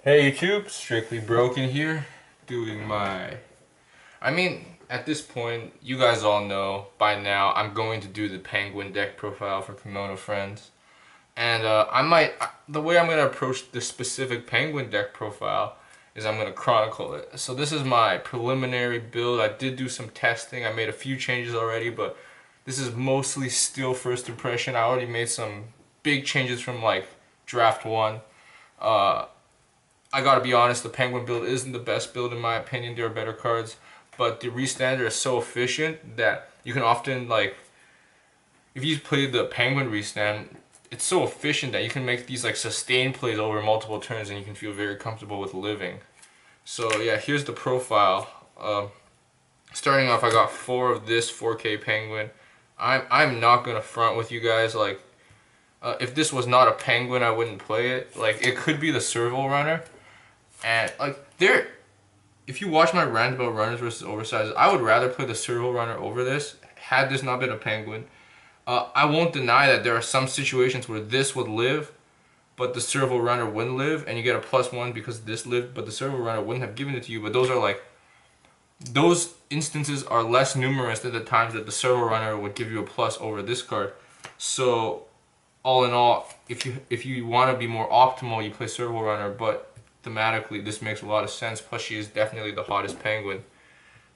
Hey YouTube, Strictly Broken here, doing my... at this point, you guys all know by now, I'm going to do the Penguin deck profile for Kemono friends. And the way I'm going to approach this specific Penguin deck profile is I'm going to chronicle it. So this is my preliminary build. I did do some testing, I made a few changes already, but this is mostly still first impression. I already made some big changes from like draft 1. I gotta be honest, the Penguin build isn't the best build in my opinion. There are better cards, but the restander is so efficient that you can often, like, if you play the Penguin restand, it's so efficient that you can make these like sustained plays over multiple turns and you can feel very comfortable with living. So yeah, here's the profile. Starting off, I got 4 of this 4K Penguin. I'm not gonna front with you guys, like, if this was not a Penguin, I wouldn't play it. Like, it could be the Serval Runner. And like if you watch my rant about runners versus oversized, I would rather play the Serval Runner over this, had this not been a Penguin. I won't deny that there are some situations where this would live, but the Serval Runner wouldn't live, and you get a +1 because this lived, but the Serval Runner wouldn't have given it to you. But those instances are less numerous than the times that the Serval Runner would give you a plus over this card. So all in all, if you want to be more optimal, you play Serval Runner, but thematically this makes a lot of sense. Plus, she is definitely the hottest Penguin.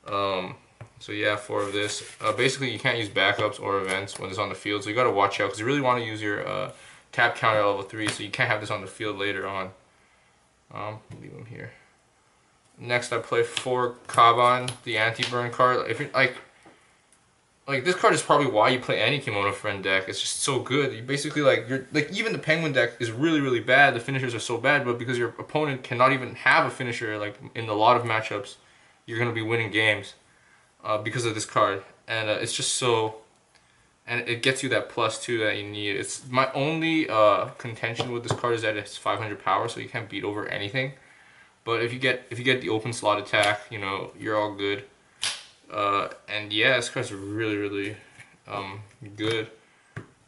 So yeah, 4 of this. Basically, you can't use backups or events when it's on the field, so you gotta watch out because you really want to use your tap counter level 3, so you can't have this on the field later on. Leave them here. Next, I play 4 Kaban, the anti-burn card. If you're like this card is probably why you play any Kemono friend deck. It's just so good. You basically even the Penguin deck is really bad. The finishers are so bad, but because your opponent cannot even have a finisher, like in a lot of matchups, you're gonna be winning games because of this card. And it's just so, and it gets you that +2 that you need. It's my only contention with this card is that it's 500 power, so you can't beat over anything. But if you get the open slot attack, you know, you're all good. And yeah, this card's really good.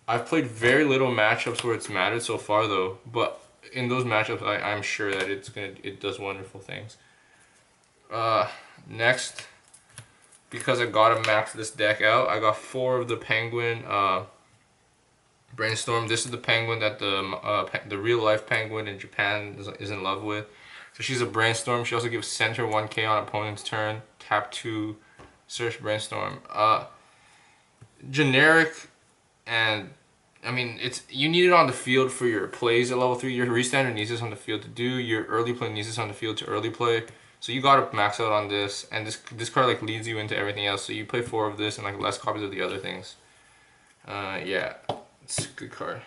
I've played very little matchups where it's mattered so far though, but in those matchups I'm sure that it does wonderful things. Next, because I gotta max this deck out, I got 4 of the Penguin Brainstorm. This is the Penguin that the real life Penguin in Japan is in love with. So she's a Brainstorm. She also gives center 1k on opponent's turn, tap 2, search Brainstorm. Generic, and I mean, you need it on the field for your plays at level 3. Your restander needs this on the field to do. Your early play needs this on the field to early play. So you gotta max out on this, and this card like leads you into everything else. So you play 4 of this and like less copies of the other things. Yeah, it's a good card.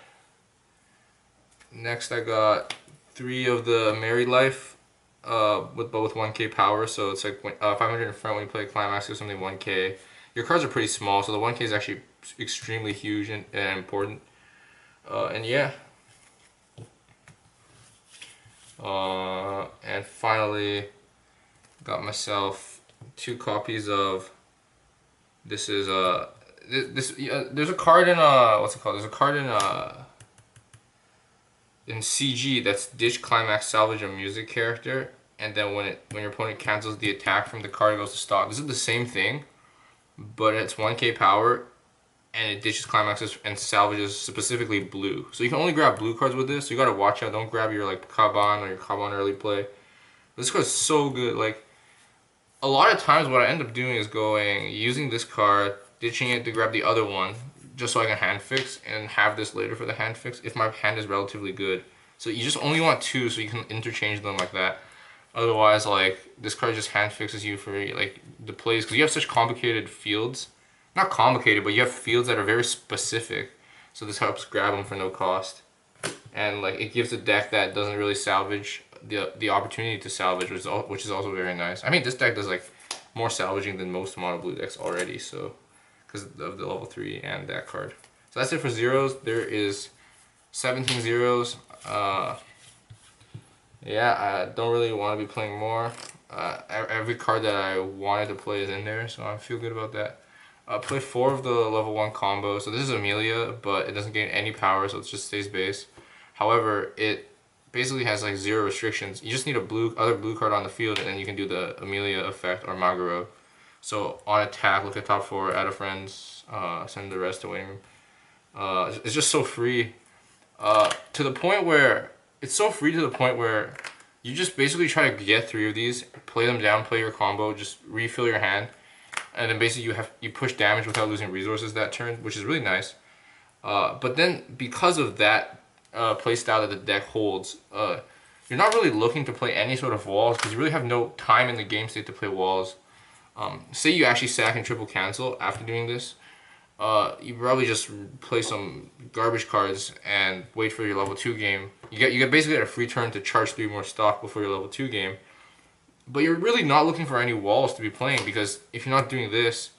Next, I got 3 of the Married Life, with 1k power. So it's like 500 in front when you play Climax or something 1k. Your cards are pretty small, so the 1k is actually extremely huge and important. And yeah. And finally, got myself 2 copies of. This is there's a card in what's it called? There's a card in CG that's ditch climax salvage a music character, and then when your opponent cancels the attack from the card, it goes to stop. This is the same thing, but it's 1k power, and it ditches climaxes and salvages specifically blue. So you can only grab blue cards with this. So you gotta watch out. Don't grab your like Kaban or your Kaban early play. This card is so good. Like, a lot of times what I end up doing is using this card, ditching it to grab the other one, just so I can hand fix and have this later for the hand fix if my hand is relatively good. So you just only want 2 so you can interchange them like that. Otherwise, like, this card just hand fixes you for like the plays, because you have such complicated fields. Not complicated, but you have fields that are very specific. So this helps grab them for no cost. And like, it gives a deck that doesn't really salvage the opportunity to salvage, which is also very nice. I mean, this deck does like more salvaging than most mono blue decks already, so because of the level 3 and that card. So that's it for zeros. There is 17 zeros. Yeah, I don't really want to be playing more. Every card that I wanted to play is in there, so I feel good about that. Play 4 of the level 1 combo. So this is Amelia, but it doesn't gain any power, so it just stays base. However, it basically has like 0 restrictions. You just need a other blue card on the field, and then you can do the Amelia effect or Maguro. So on attack, look at top 4, add a friends, send the rest to waiting room. It's just so free, to the point where you just basically try to get 3 of these, play them down, play your combo, just refill your hand, and then basically you push damage without losing resources that turn, which is really nice. But then because of that play style that the deck holds, you're not really looking to play any sort of walls because you really have no time in the game state to play walls. Say you actually sack and triple cancel after doing this, you probably just play some garbage cards and wait for your level 2 game. You get basically a free turn to charge 3 more stock before your level 2 game. But you're really not looking for any walls to be playing, because if you're not doing this,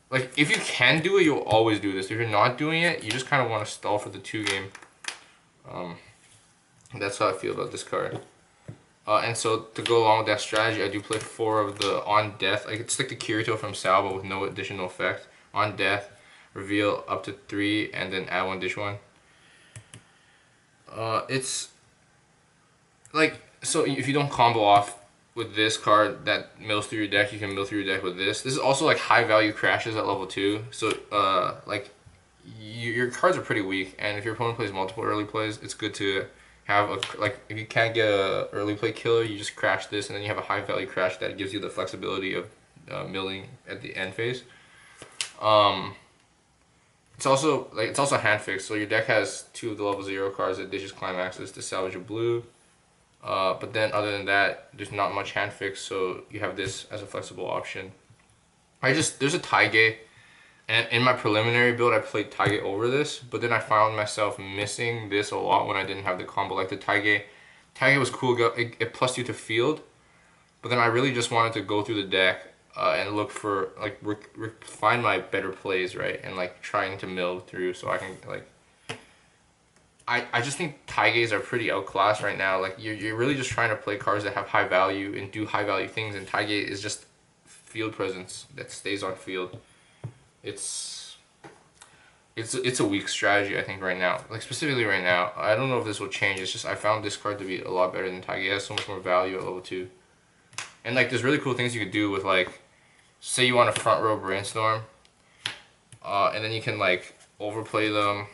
like if you can do it, you'll always do this. If you're not doing it, you just kind of want to stall for the 2 game. That's how I feel about this card. And so to go along with that strategy, I do play 4 of the On Death. Like it's like the Kirito from Sal, but with no additional effect. On Death, reveal up to 3, and then add 1, dish 1. It's like, so if you don't combo off with this card that mills through your deck, you can mill through your deck with this. This is also like high value crashes at level 2. So like your cards are pretty weak, and if your opponent plays multiple early plays, it's good to have like if you can't get a early play killer, you just crash this, and then you have a high value crash that gives you the flexibility of milling at the end phase. It's also hand fixed, so your deck has 2 of the level 0 cards that dishes climaxes to salvage a blue. But then other than that, there's not much hand fix, so you have this as a flexible option. There's a Taige, and in my preliminary build I played Taige over this, but then I found myself missing this a lot when I didn't have the combo. Like the Taige was cool, it plus you to field, but then I really just wanted to go through the deck and look for like find my better plays, right, and like trying to mill through so I can like. I just think Taiges are pretty outclassed right now. Like you're really just trying to play cards that have high value and do high value things, and Taige is just field presence that stays on field. It's a weak strategy, I think, right now. Like specifically right now, I don't know if this will change. It's just I found this card to be a lot better than Taige. It has so much more value at level 2, and like there's really cool things you could do with, like, say you want to front row brainstorm, and then you can like overplay them.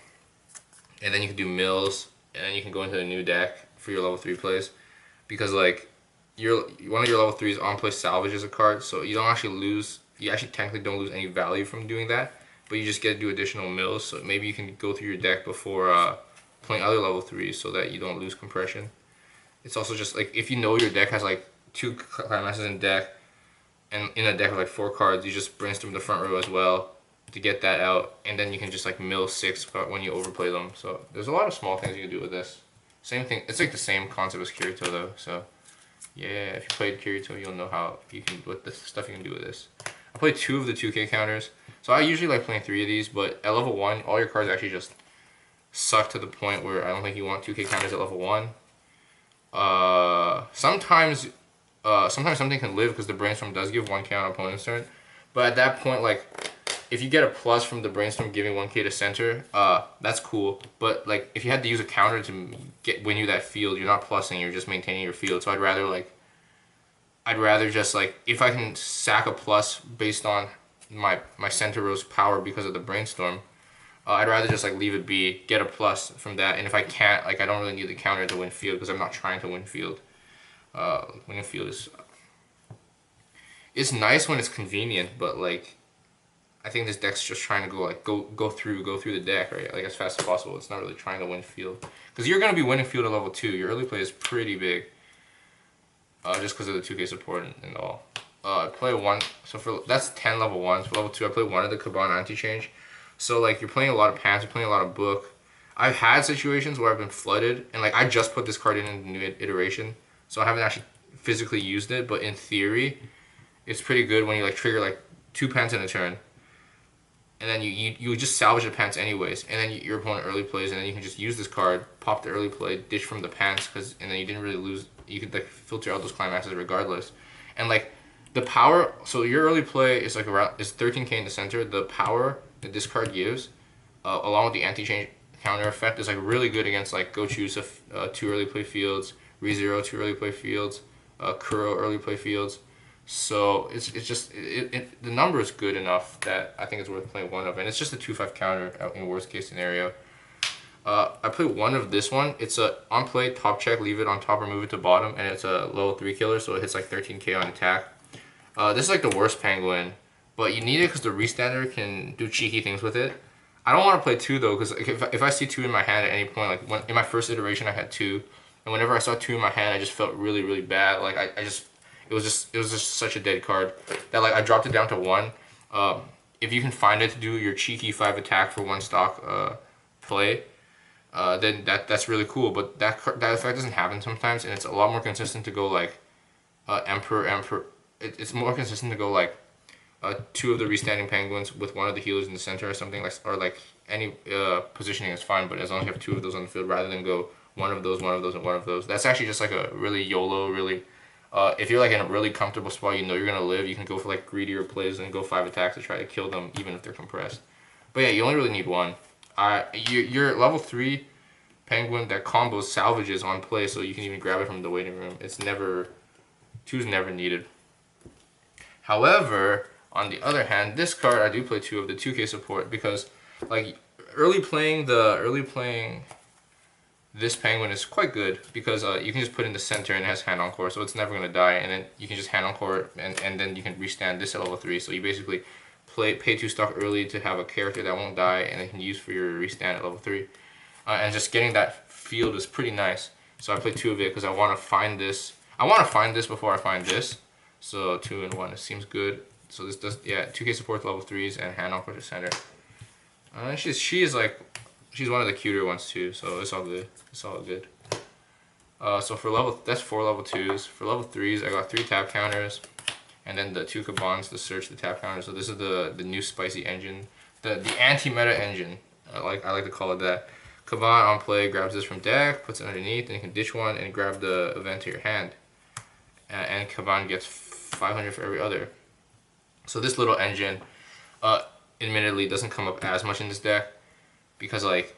And then you can do mills, and then you can go into a new deck for your level 3 plays, because like one of your level 3s on play salvages a card, so you don't actually lose. You actually technically don't lose any value from doing that, but you just get to do additional mills. So maybe you can go through your deck before playing other level 3s, so that you don't lose compression. It's also just like if you know your deck has like 2 climaxes in deck, and in a deck of like 4 cards, you just brainstorm the front row as well to get that out, and then you can just like mill 6 when you overplay them. So there's a lot of small things you can do with this. Same thing, it's like the same concept as Kirito though. So yeah, if you played Kirito, you'll know how what the stuff you can do with this. I played 2 of the 2K counters, so I usually like playing 3 of these, but at level 1, all your cards actually just suck to the point where I don't think you want 2K counters at level 1. Sometimes something can live because the brainstorm does give 1K on opponent's turn, but at that point, like, if you get a plus from the brainstorm giving 1K to center, that's cool. But like if you had to use a counter to win you that field, you're not plussing, you're just maintaining your field. So I'd rather just like, if I can sack a plus based on my center row's power because of the brainstorm, I'd rather just like leave it be, get a plus from that. And if I can't, like, I don't really need the counter to win field because I'm not trying to win field. Winning field is nice when it's convenient, but like, I think this deck's just trying to go through the deck, right? Like as fast as possible. It's not really trying to win field, because you're gonna be winning field at level 2. Your early play is pretty big, just because of the 2K support and all. I play 1, so that's 10 level 1s. For level 2, I play 1 of the Kaban anti-change. So like you're playing a lot of pants, you're playing a lot of book. I've had situations where I've been flooded, and like I just put this card in the new iteration, so I haven't actually physically used it. But in theory, it's pretty good when you like trigger like 2 pants in a turn. And then you just salvage the pants anyways, and then your opponent early plays, and then you can just use this card, pop the early play, dish from the pants, and then you didn't really lose. You could like filter out those climaxes regardless. And like the power, so your early play is like around 13K in the center. The power that this card gives, along with the anti-change counter effect is like really good against like Gochu's 2 early play fields, ReZero 2 early play fields, Kuro early play fields. So it's just the number is good enough that I think it's worth playing one of, and it's just a 2/5 counter in worst case scenario. I play one of this one. It's a on play top check, leave it on top or move it to bottom, and it's a level 3 killer, so it hits like 13k on attack. This is like the worst penguin, but you need it because the restander can do cheeky things with it. I don't want to play 2 though, because if I see 2 in my hand at any point, like when in my first iteration I had 2, and whenever I saw 2 in my hand, I just felt really bad. Like I just it was just such a dead card that like I dropped it down to 1. If you can find it to do your cheeky 5 attack for 1 stock play, then that's really cool. But that effect doesn't happen sometimes, and it's a lot more consistent to go like Emperor. It's more consistent to go like 2 of the restanding penguins with 1 of the healers in the center or something, like, or like any positioning is fine, but as long as you have 2 of those on the field rather than go 1 of those, 1 of those, and 1 of those. That's actually just like a really YOLO, really. If you're like in a really comfortable spot, you know you're gonna live, you can go for like greedier plays and go 5 attacks to try to kill them, even if they're compressed. But yeah, you only really need 1. Your level 3 penguin that combos salvages on play, so you can even grab it from the waiting room. It's never 2's never needed. However, on the other hand, this card I do play 2 of the 2K support because like early playing this penguin is quite good because you can just put it in the center and it has hand encore, so it's never gonna die, and then you can just hand encore and then you can restand this at level 3. So you basically pay 2 stock early to have a character that won't die and then can use for your restand at level 3. And just getting that field is pretty nice. So I play 2 of it because I want to find this. I want to find this before I find this. So 2 and 1, it seems good. So this does, yeah, 2K support level 3s and hand encore to center. She's one of the cuter ones too, so it's all good. It's all good. So for that's 4 level 2s. For level 3s, I got 3 tap counters, and then the 2 Kabans to search the tap counter. So this is the new spicy engine, the anti-meta engine. I like to call it that. Kaban on play grabs this from deck, puts it underneath, and you can ditch one and grab the event to your hand. And Kaban gets 500 for every other. So this little engine, admittedly, doesn't come up as much in this deck because like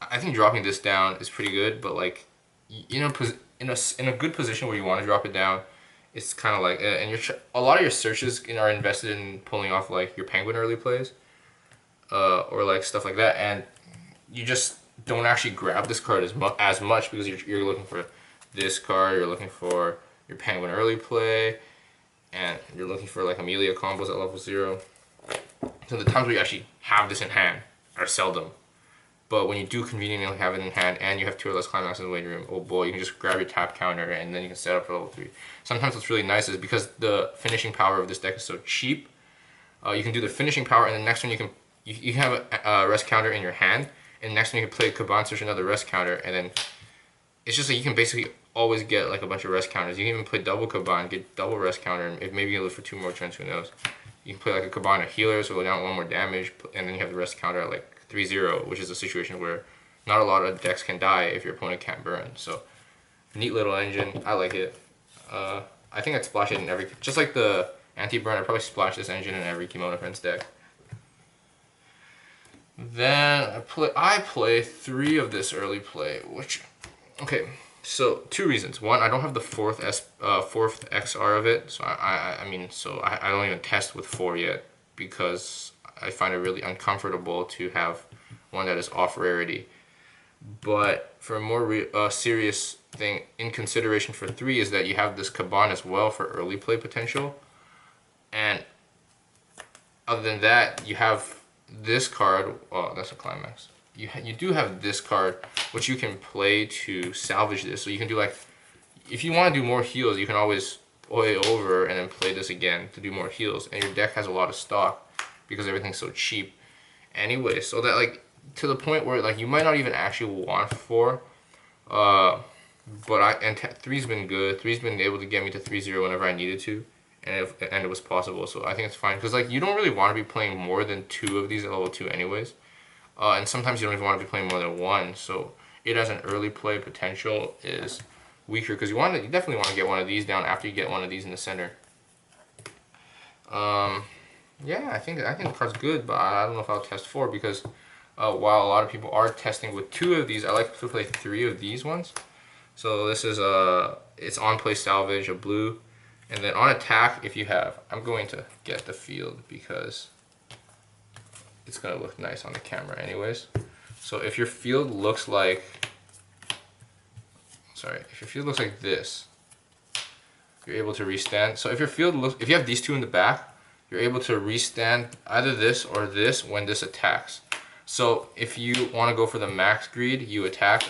I think dropping this down is pretty good, but like in a good position where you want to drop it down, it's kind of like and a lot of your searches are invested in pulling off like your penguin early plays, or like stuff like that, and you just don't actually grab this card as much because you're looking for this card, you're looking for your penguin early play, and you're looking for like Amelia combos at level 0. So the times where you actually have this in hand are seldom. But when you do conveniently have it in hand and you have 2 or less climaxes in the waiting room, oh boy, you can just grab your tap counter and then you can set up for level 3. Sometimes what's really nice is because the finishing power of this deck is so cheap, you can do the finishing power, and the next one you can have a rest counter in your hand, and the next one you can play Kaban search another rest counter, and then it's just like you can basically always get like a bunch of rest counters. You can even play double Kaban, get double rest counter, and if maybe you live for 2 more turns, who knows. You can play like a Kaban, a healer, so go down 1 more damage, and then you have the rest counter at like 3-0, which is a situation where not a lot of decks can die if your opponent can't burn. So neat little engine, I like it. I think I'd splash it in every, just like the anti-burn, I'd probably splash this engine in every Kemono Friends deck. Then I play 3 of this early play, which, okay, so 2 reasons. One, I don't have the fourth XR of it, so I don't even test with 4 yet because I find it really uncomfortable to have one that is off rarity. But for a more serious thing in consideration for 3 is that you have this Kaban as well for early play potential, and other than that, you have this card. Oh, that's a climax. You do have this card, which you can play to salvage this. So you can do like, if you want to do more heals, you can always play over and then play this again to do more heals. And your deck has a lot of stock because everything's so cheap. Anyway, so that like to the point where like you might not even actually want 4. But 3's been good. 3's been able to get me to 3-0 whenever I needed to. And it was possible, so I think it's fine. Because like you don't really want to be playing more than 2 of these at level 2 anyways. And sometimes you don't even want to be playing more than 1, so it as an early play potential is weaker because you definitely want to get one of these down after you get one of these in the center. Yeah, I think the card's good, but I don't know if I'll test 4 because While a lot of people are testing with 2 of these, I like to play 3 of these ones. So this is it's on play salvage, a blue, and then on attack, if you have, I'm going to get the field because it's gonna look nice on the camera anyways. So if your field looks like, if your field looks like this, you're able to restand. So if your field looks, if you have these 2 in the back, you're able to restand either this or this when this attacks. So if you want to go for the max greed, you attack.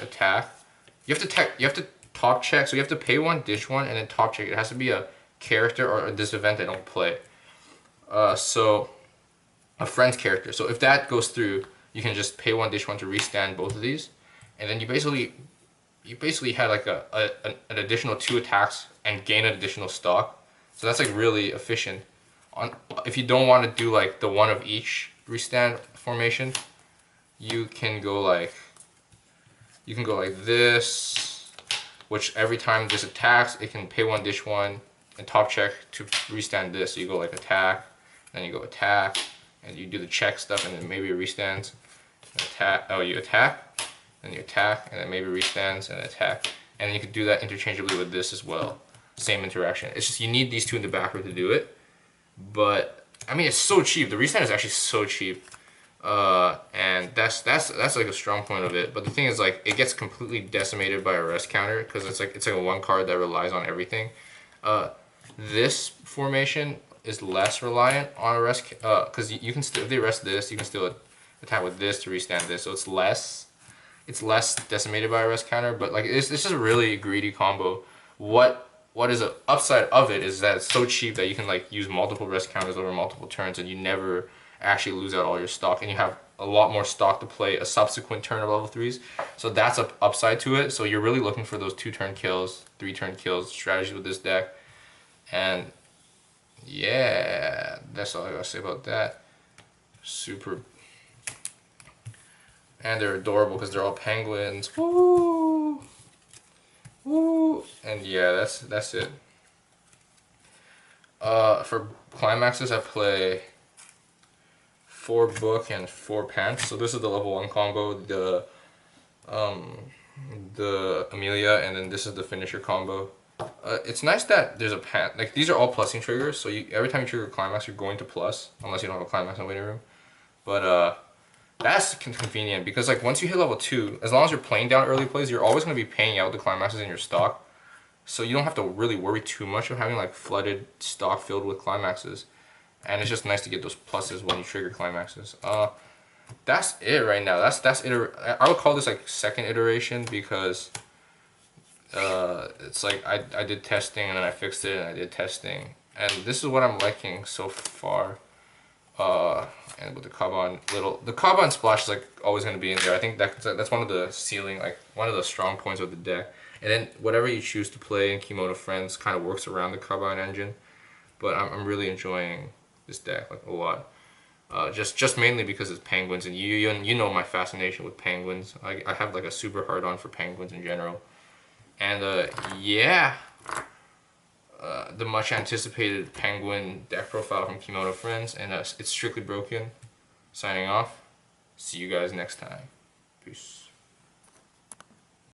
You have to top check. So you have to pay 1, dish 1, and then top check. It has to be a character or this event they don't play. So a friend's character. So if that goes through, you can just pay 1, dish 1 to restand both of these, and then you basically had like an additional 2 attacks and gain an additional stock. So that's like really efficient. If you don't want to do like the 1 of each restand formation, you can go like this, which every time this attacks, it can pay 1, dish 1, and top check to restand this. So you go like attack, then you go attack, and you do the check stuff, and then maybe it restands. Attack. Oh, you attack, then you attack, and then maybe restands and attack, and then you can do that interchangeably with this as well. Same interaction. It's just you need these 2 in the background to do it. But I mean, it's so cheap. The restand is actually so cheap. And that's like a strong point of it. But the thing is, like, it gets completely decimated by a rest counter because it's like a 1 card that relies on everything. This formation is less reliant on a rest because you can still, if they rest this, you can still attack with this to restand this. So it's less decimated by a rest counter. But like it's just a really greedy combo. What is the upside of it is that it's so cheap that you can like use multiple rest counters over multiple turns, and you never actually lose out all your stock, and you have a lot more stock to play a subsequent turn of level 3s. So that's an upside to it. So you're really looking for those 2-turn kills, 3-turn kills strategies with this deck. And yeah, that's all I gotta say about that. Super. And they're adorable because they're all penguins. Woo! Woo! And yeah, that's it. For climaxes, I play 4 book and 4 pants. So this is the level 1 combo, the Amelia, and then this is the finisher combo. It's nice that there's a pant. Like these are all plussing triggers, so every time you trigger a climax, you're going to plus, unless you don't have a climax in the waiting room. But that's convenient because like once you hit level 2, as long as you're playing down early plays, you're always going to be paying out the climaxes in your stock. So you don't have to really worry too much of having like flooded stock filled with climaxes. And it's just nice to get those pluses when you trigger climaxes. That's it right now. That's I would call this like second iteration because it's like I did testing and then I fixed it and I did testing. And this is what I'm liking so far. And with the Kaban the Kaban splash is like always going to be in there. I think that's one of the ceiling, like one of the strong points of the deck. And then whatever you choose to play in Kemono Friends kind of works around the Kaban engine. But I'm really enjoying this deck like a lot. Just mainly because it's penguins, and you know my fascination with penguins. I have like a super hard on for penguins in general. And yeah, the much anticipated penguin deck profile from Kemono Friends, and it's strictly broken. Signing off. See you guys next time. Peace.